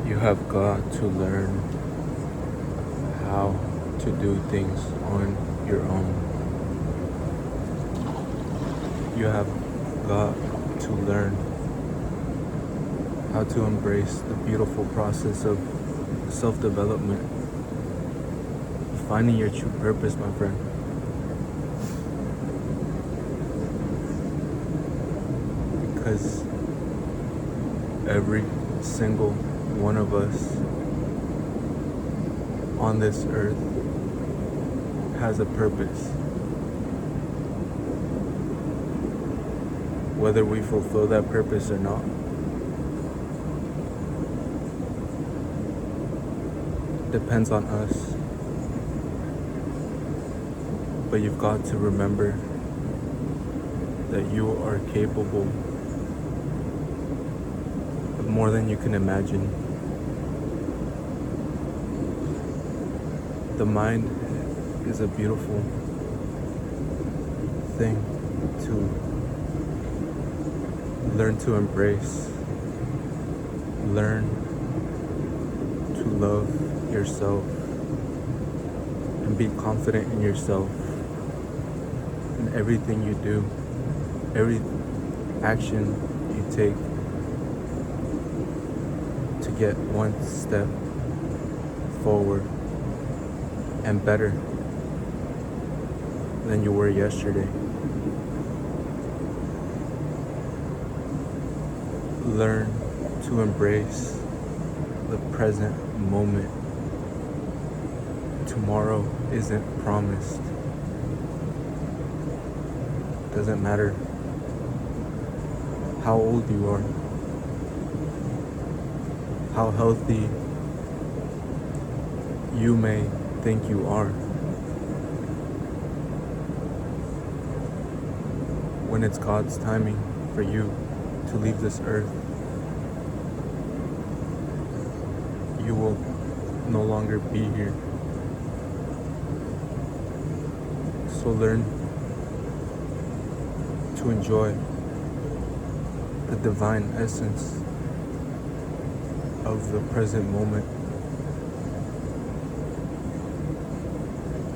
You have got to learn how to do things on your own. You have got to learn how to embrace the beautiful process of self-development, finding your true purpose, my friend. Because every single one of us on this earth has a purpose. Whether we fulfill that purpose or not, depends on us. But you've got to remember that you are capable of more than you can imagine. The mind is a beautiful thing to learn to embrace. Learn to love yourself and be confident in yourself in everything you do, every action you take to get one step forward and better than you were yesterday. Learn to embrace the present moment. Tomorrow isn't promised. Doesn't matter how old you are, how healthy you may think you are. When it's God's timing for you to leave this earth, you will no longer be here. So learn to enjoy the divine essence of the present moment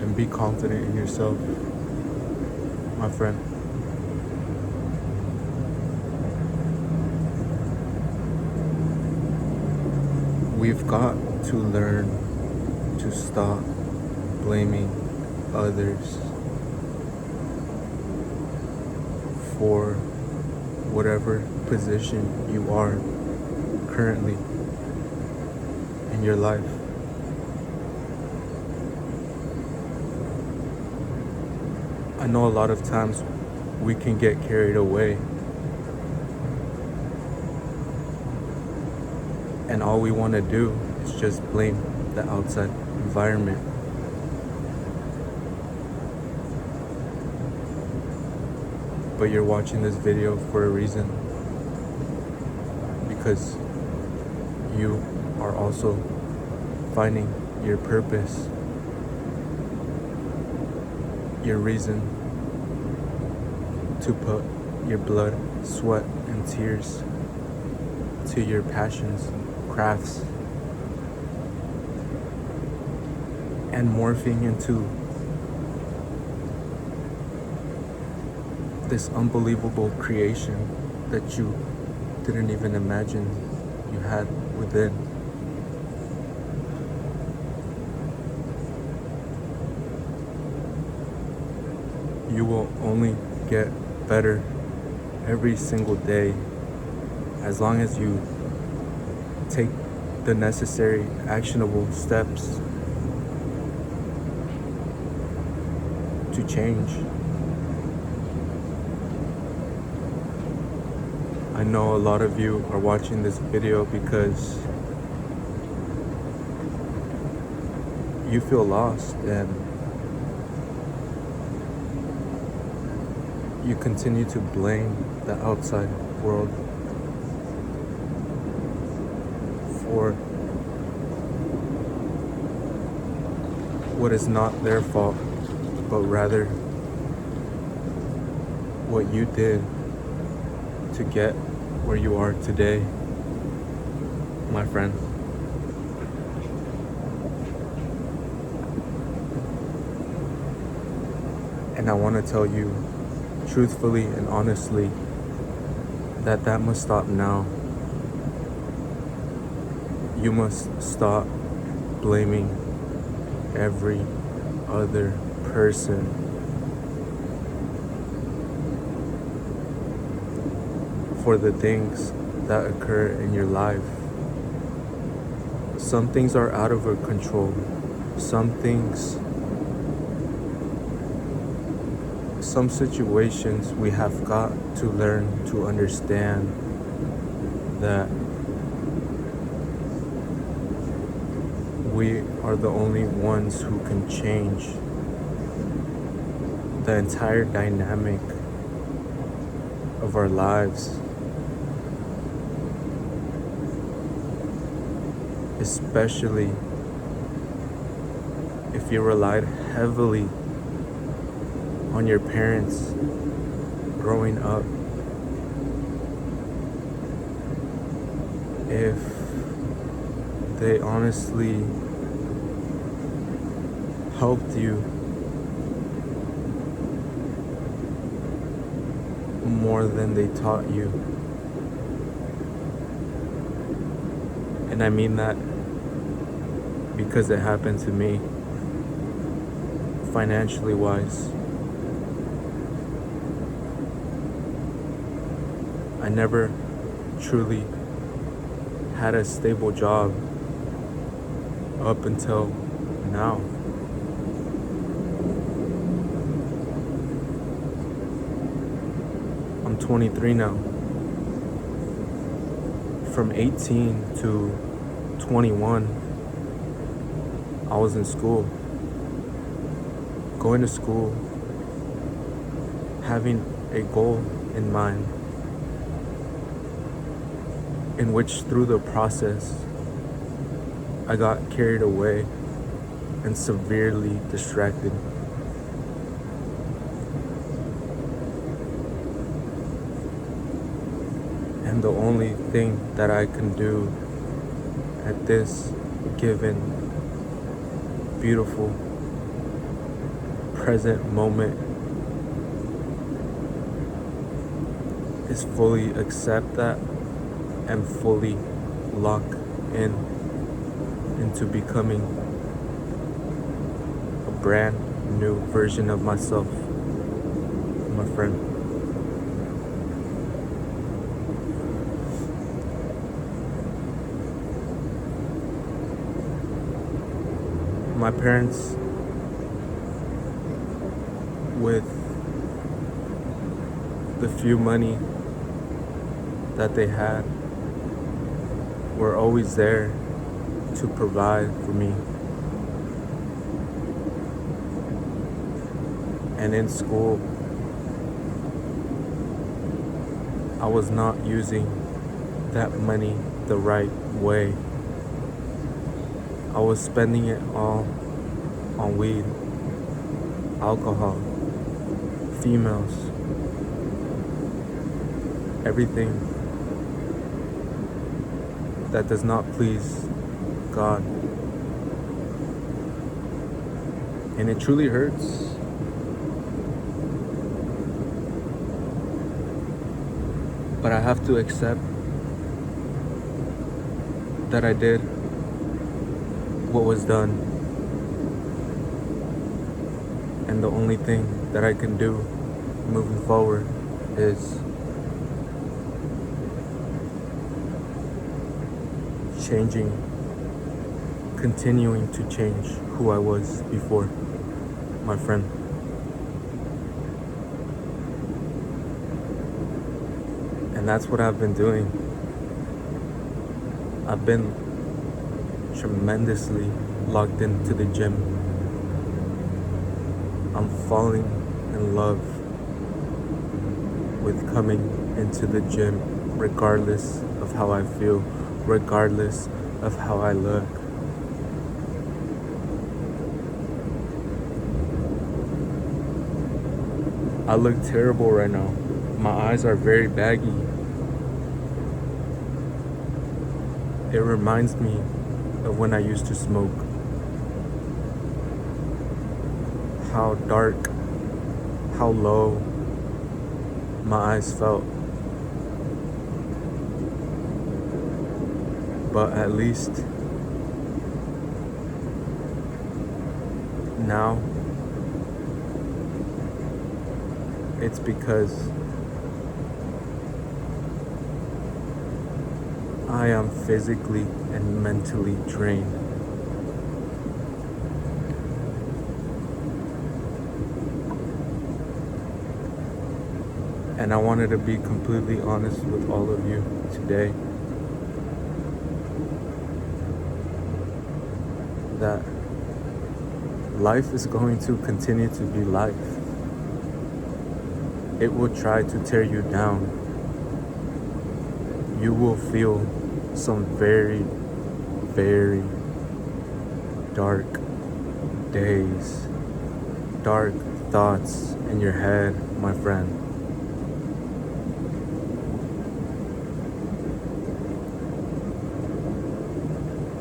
and be confident in yourself, my friend. We've got to learn to stop blaming others for whatever position you are currently in your life. I know a lot of times we can get carried away and all we want to do is just blame the outside environment. But you're watching this video for a reason, because you are also finding your purpose, your reason to put your blood, sweat, and tears to your passions, crafts, and morphing into this unbelievable creation that you didn't even imagine you had within. You will only get better every single day as long as you take the necessary actionable steps to change. I know a lot of you are watching this video because you feel lost and you continue to blame the outside world for what is not their fault, but rather what you did to get where you are today, my friend. And I want to tell you truthfully and honestly that must stop now. You must stop blaming every other person for the things that occur in your life. Some things are out of our control. Some situations we have got to learn to understand that we are the only ones who can change the entire dynamic of our lives. Especially if you relied heavily on your parents growing up. If they honestly helped you more than they taught you. And I mean that because it happened to me, financially wise. I never truly had a stable job up until now. I'm 23 now. From 18 to 21, I was in school. Going to school, having a goal in mind, in which through the process, I got carried away and severely distracted. And the only thing that I can do at this given beautiful present moment is fully accept that and fully lock into becoming a brand new version of myself, my friend. My parents, with the few money that they had, were always there to provide for me. And in school, I was not using that money the right way. I was spending it all on weed, alcohol, females, everything that does not please God. And it truly hurts. But I have to accept that I did what was done. And the only thing that I can do moving forward is changing, continuing to change who I was before, my friend. And that's what I've been doing. I've been tremendously locked into the gym. I'm falling in love with coming into the gym regardless of how I feel, regardless of how I look. I look terrible right now. My eyes are very baggy. It reminds me of when I used to smoke. How dark how low my eyes felt. But at least now it's because I am physically and mentally drained. And I wanted to be completely honest with all of you today that life is going to continue to be life. It will try to tear you down. You will feel some very, very dark days, dark thoughts in your head, my friend.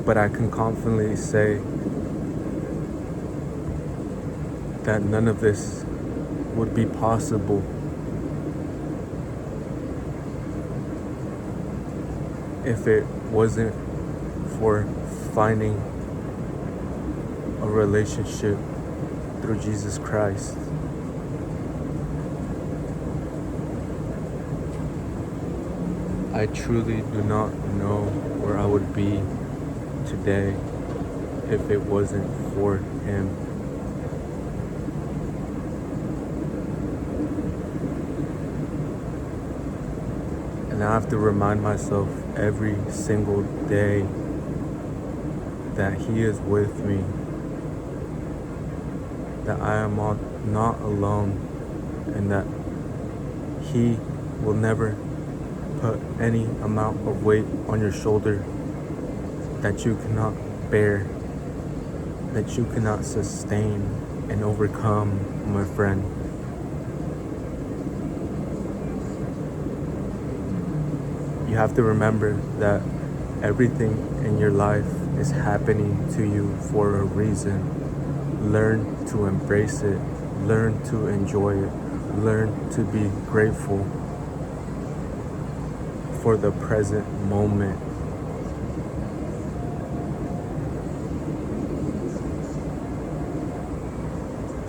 But I can confidently say that none of this would be possible if it wasn't for finding a relationship through Jesus Christ. I truly do not know where I would be today if it wasn't for Him. And I have to remind myself every single day that He is with me, that I am not alone, and that He will never put any amount of weight on your shoulder that you cannot bear, that you cannot sustain and overcome, my friend. You have to remember that everything in your life is happening to you for a reason. Learn to embrace it. Learn to enjoy it. Learn to be grateful for the present moment.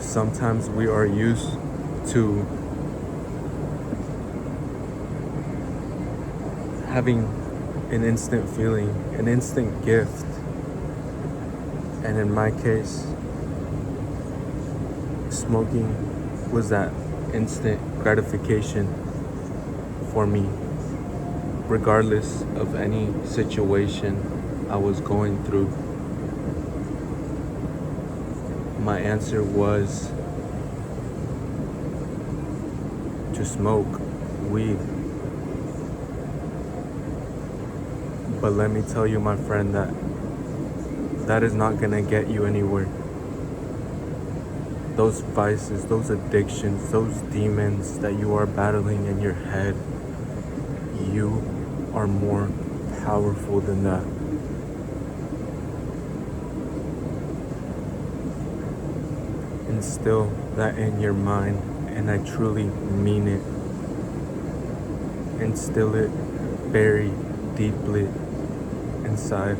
Sometimes we are used to having an instant feeling, an instant gift. And in my case, smoking was that instant gratification for me, regardless of any situation I was going through. My answer was to smoke weed. But let me tell you, my friend, that is not gonna get you anywhere. Those vices, those addictions, those demons that you are battling in your head, you are more powerful than that. Instill that in your mind, and I truly mean it. Instill it very deeply inside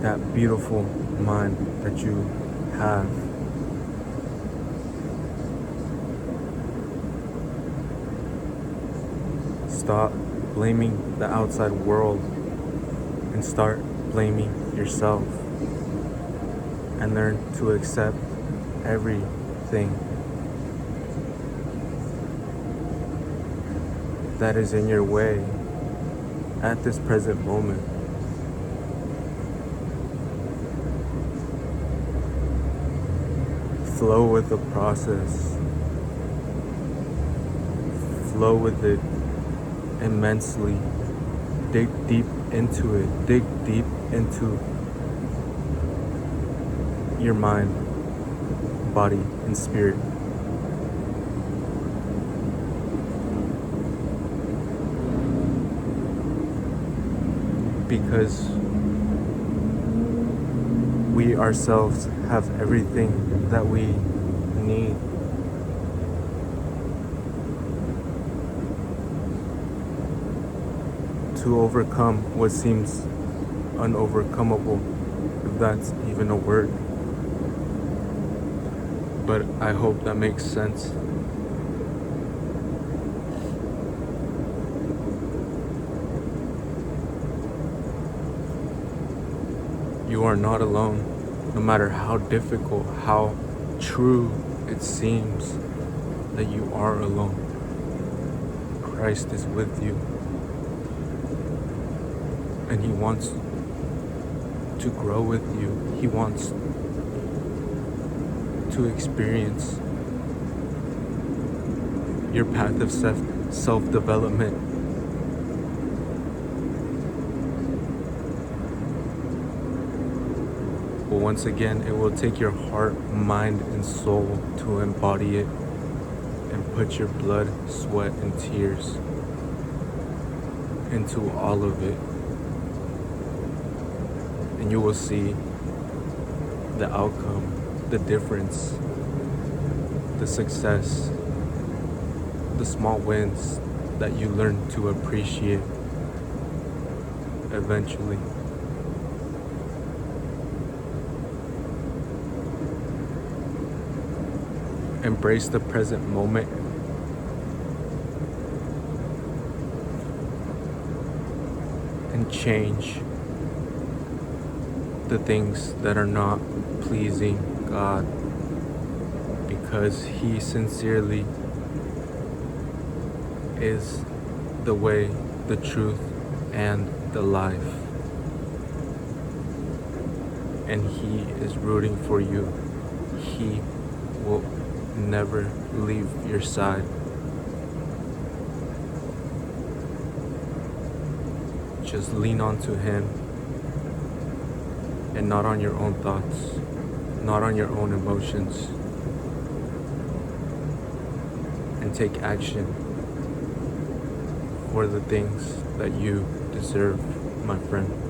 that beautiful mind that you have. Stop blaming the outside world and start blaming yourself, and learn to accept everything that is in your way at this present moment. Flow with the process. Flow with it immensely. Dig deep into it. Dig deep into your mind, body, and spirit. Because we ourselves have everything that we need to overcome what seems unovercomable, if that's even a word. But I hope that makes sense. You are not alone, no matter how difficult, how true it seems that you are alone. Christ is with you, and He wants to grow with you. He wants to experience your path of self-development. But once again, it will take your heart, mind, and soul to embody it and put your blood, sweat, and tears into all of it. And you will see the outcome, the difference, the success, the small wins that you learn to appreciate eventually. Embrace the present moment. And change the things that are not pleasing God, because He sincerely is the way, the truth, and the life. And He is rooting for you. He will never leave your side. Just lean onto Him and not on your own thoughts, not on your own emotions, and take action for the things that you deserve, my friend.